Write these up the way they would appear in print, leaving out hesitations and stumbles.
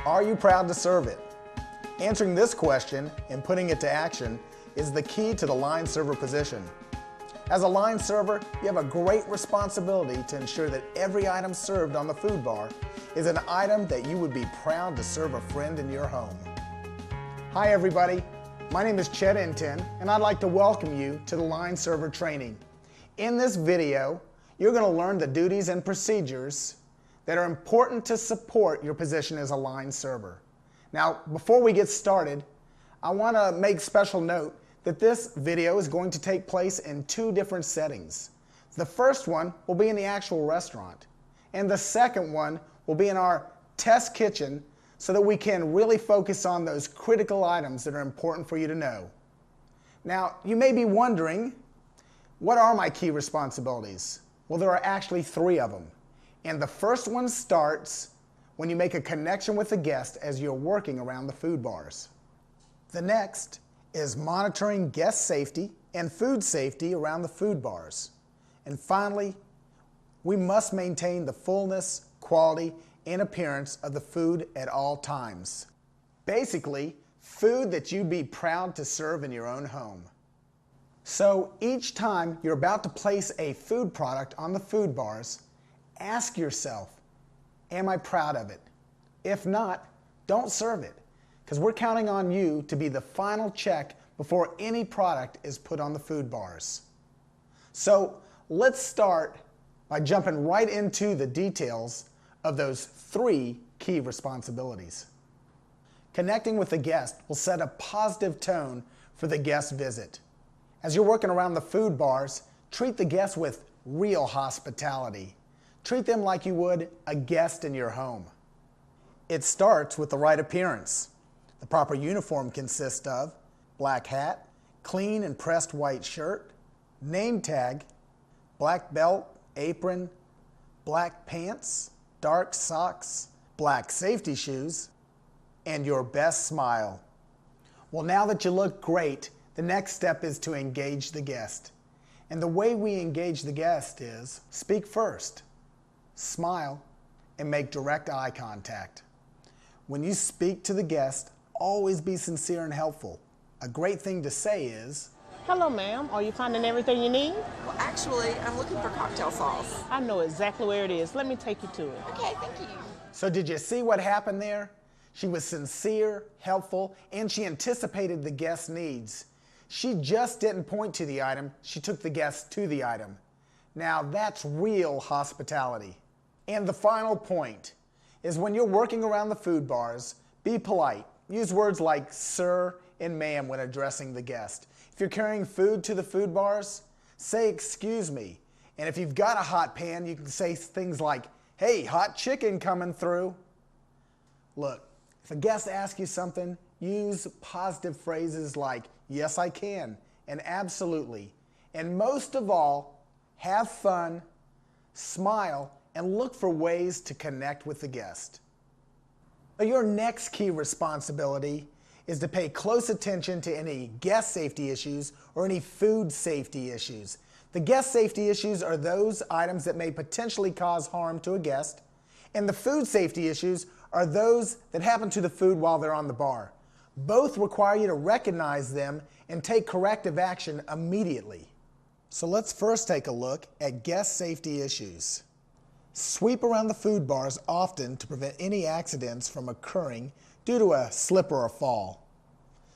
Are you proud to serve it? Answering this question and putting it to action is the key to the line server position. As a line server, you have a great responsibility to ensure that every item served on the food bar is an item that you would be proud to serve a friend in your home. Hi everybody, my name is Chet Inten and I'd like to welcome you to the line server training. In this video, you're going to learn the duties and procedures that are important to support your position as a line server. Now, before we get started, I want to make special note that this video is going to take place in two different settings. The first one will be in the actual restaurant, and the second one will be in our test kitchen so that we can really focus on those critical items that are important for you to know. Now, you may be wondering, what are my key responsibilities? Well, there are actually three of them. And the first one starts when you make a connection with the guest as you're working around the food bars. The next is monitoring guest safety and food safety around the food bars. And finally, we must maintain the fullness, quality, and appearance of the food at all times. Basically, food that you'd be proud to serve in your own home. So each time you're about to place a food product on the food bars, ask yourself, am I proud of it? If not, don't serve it, because we're counting on you to be the final check before any product is put on the food bars. So let's start by jumping right into the details of those three key responsibilities. Connecting with the guest will set a positive tone for the guest visit. As you're working around the food bars, treat the guests with real hospitality. Treat them like you would a guest in your home. It starts with the right appearance. The proper uniform consists of black hat, clean and pressed white shirt, name tag, black belt, apron, black pants, dark socks, black safety shoes, and your best smile. Well, now that you look great, the next step is to engage the guest. And the way we engage the guest is speak first, smile, and make direct eye contact. When you speak to the guest, always be sincere and helpful. A great thing to say is, "Hello, ma'am. Are you finding everything you need?" Well, actually, I'm looking for cocktail sauce. "I know exactly where it is. Let me take you to it." Okay, thank you. So did you see what happened there? She was sincere, helpful, and she anticipated the guest's needs. She just didn't point to the item, she took the guest to the item. Now that's real hospitality. And the final point is when you're working around the food bars, be polite. Use words like sir and ma'am when addressing the guest. If you're carrying food to the food bars, say excuse me. And if you've got a hot pan, you can say things like, hey, hot chicken coming through. Look, if a guest asks you something, use positive phrases like, yes, I can, and absolutely. And most of all, have fun, smile, and look for ways to connect with the guest. Your next key responsibility is to pay close attention to any guest safety issues or any food safety issues. The guest safety issues are those items that may potentially cause harm to a guest, and the food safety issues are those that happen to the food while they're on the bar. Both require you to recognize them and take corrective action immediately. So let's first take a look at guest safety issues. Sweep around the food bars often to prevent any accidents from occurring due to a slip or a fall.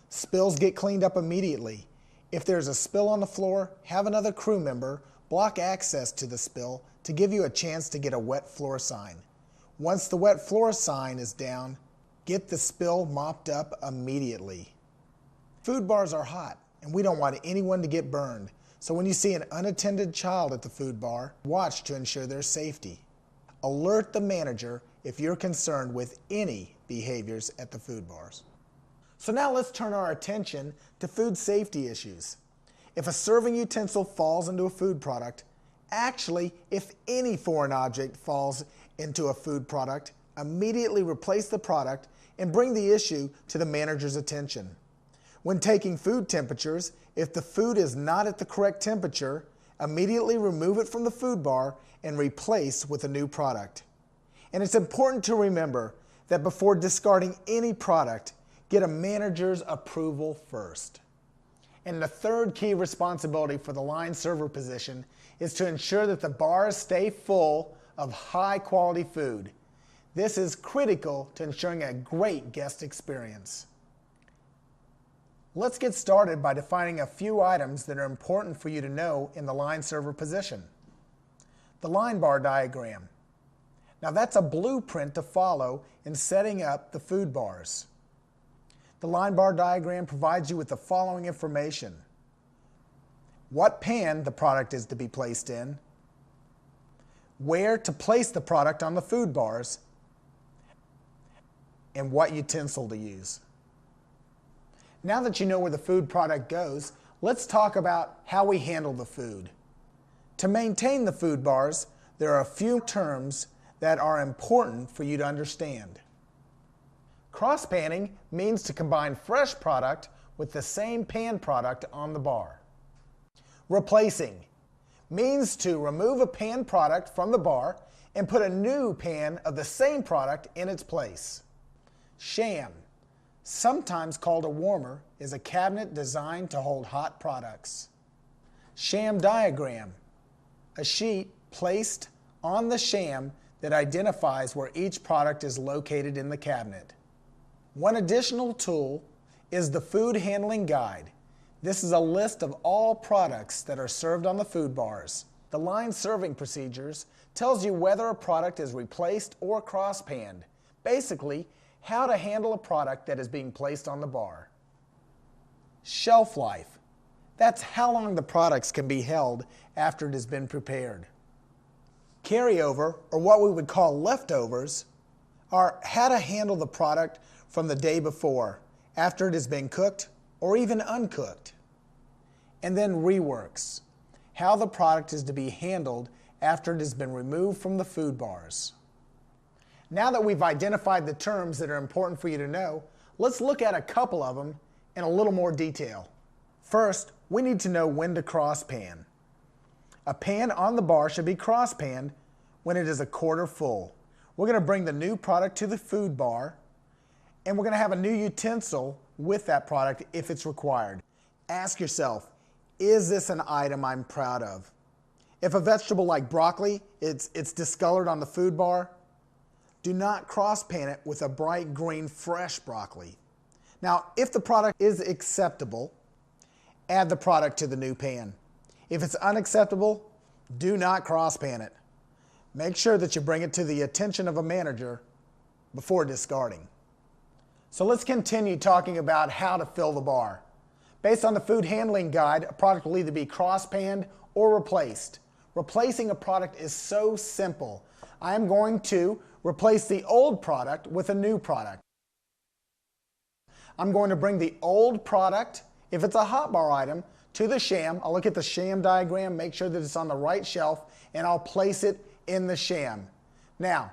Spills get cleaned up immediately. If there's a spill on the floor, have another crew member block access to the spill to give you a chance to get a wet floor sign. Once the wet floor sign is down, get the spill mopped up immediately. Food bars are hot, and we don't want anyone to get burned. So when you see an unattended child at the food bar, watch to ensure their safety. Alert the manager if you're concerned with any behaviors at the food bars. So now let's turn our attention to food safety issues. If a serving utensil falls into a food product, actually, if any foreign object falls into a food product, immediately replace the product and bring the issue to the manager's attention. When taking food temperatures, if the food is not at the correct temperature, immediately remove it from the food bar and replace with a new product. And it's important to remember that before discarding any product, get a manager's approval first. And the third key responsibility for the line server position is to ensure that the bars stay full of high quality food. This is critical to ensuring a great guest experience. Let's get started by defining a few items that are important for you to know in the line server position. The line bar diagram. Now that's a blueprint to follow in setting up the food bars. The line bar diagram provides you with the following information: what pan the product is to be placed in, where to place the product on the food bars, and what utensil to use. Now that you know where the food product goes, let's talk about how we handle the food. To maintain the food bars, there are a few terms that are important for you to understand. Cross-panning means to combine fresh product with the same pan product on the bar. Replacing means to remove a pan product from the bar and put a new pan of the same product in its place. Sham, sometimes called a warmer, is a cabinet designed to hold hot products. Sham diagram, a sheet placed on the sham that identifies where each product is located in the cabinet. One additional tool is the food handling guide. This is a list of all products that are served on the food bars. The line serving procedures tells you whether a product is replaced or cross-panned. Basically, how to handle a product that is being placed on the bar. Shelf life. That's how long the products can be held after it has been prepared. Carryover, or what we would call leftovers, are how to handle the product from the day before, after it has been cooked or even uncooked. And then reworks, how the product is to be handled after it has been removed from the food bars. Now that we've identified the terms that are important for you to know, let's look at a couple of them in a little more detail. First, we need to know when to cross-pan. A pan on the bar should be cross-panned when it is a quarter full. We're going to bring the new product to the food bar, and we're going to have a new utensil with that product if it's required. Ask yourself, is this an item I'm proud of? If a vegetable like broccoli, it's discolored on the food bar, do not cross-pan it with a bright green fresh broccoli. Now, if the product is acceptable, add the product to the new pan. If it's unacceptable, do not cross-pan it. Make sure that you bring it to the attention of a manager before discarding. So let's continue talking about how to fill the bar. Based on the food handling guide, a product will either be cross-panned or replaced. Replacing a product is so simple. I am going to replace the old product with a new product. I'm going to bring the old product, if it's a hot bar item, to the sham. I'll look at the sham diagram, make sure that it's on the right shelf, and I'll place it in the sham. Now,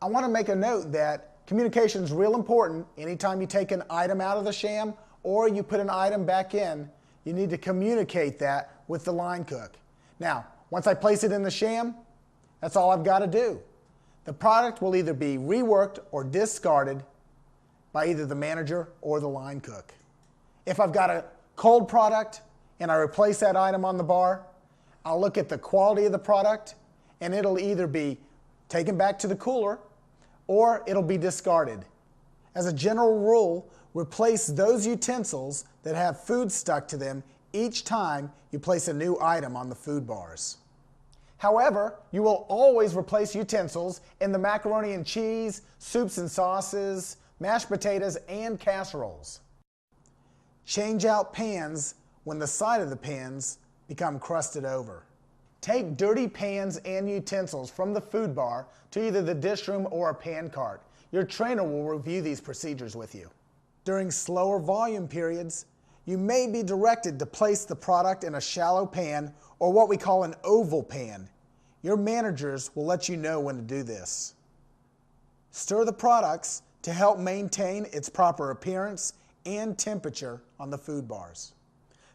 I want to make a note that communication is real important. Anytime you take an item out of the sham or you put an item back in, you need to communicate that with the line cook. Now, once I place it in the sham, that's all I've got to do. The product will either be reworked or discarded by either the manager or the line cook. If I've got a cold product and I replace that item on the bar, I'll look at the quality of the product and it'll either be taken back to the cooler or it'll be discarded. As a general rule, replace those utensils that have food stuck to them each time you place a new item on the food bars. However, you will always replace utensils in the macaroni and cheese, soups and sauces, mashed potatoes, and casseroles. Change out pans when the side of the pans become crusted over. Take dirty pans and utensils from the food bar to either the dish room or a pan cart. Your trainer will review these procedures with you. During slower volume periods, you may be directed to place the product in a shallow pan or what we call an oval pan. Your managers will let you know when to do this. Stir the products to help maintain its proper appearance and temperature on the food bars.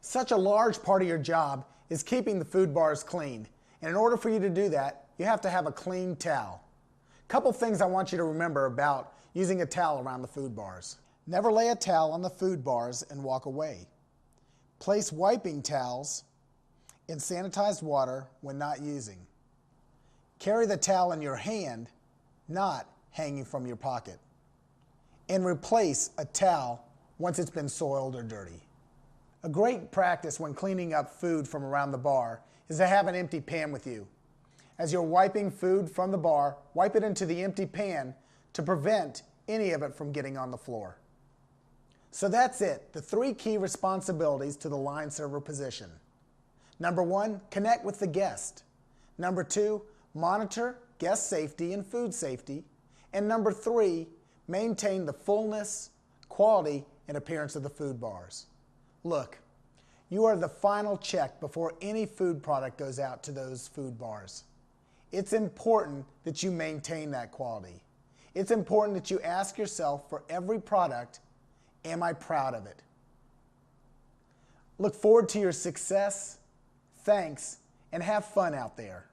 Such a large part of your job is keeping the food bars clean, and in order for you to do that, you have to have a clean towel. Couple things I want you to remember about using a towel around the food bars. Never lay a towel on the food bars and walk away. Place wiping towels in sanitized water when not using. Carry the towel in your hand, not hanging from your pocket. And replace a towel once it's been soiled or dirty. A great practice when cleaning up food from around the bar is to have an empty pan with you. As you're wiping food from the bar, wipe it into the empty pan to prevent any of it from getting on the floor. So that's it, the 3 key responsibilities to the line server position. Number 1, connect with the guest. Number 2, monitor guest safety and food safety. And number 3, maintain the fullness, quality, and appearance of the food bars. Look, you are the final check before any food product goes out to those food bars. It's important that you maintain that quality. It's important that you ask yourself for every product, am I proud of it? Look forward to your success. Thanks, and have fun out there.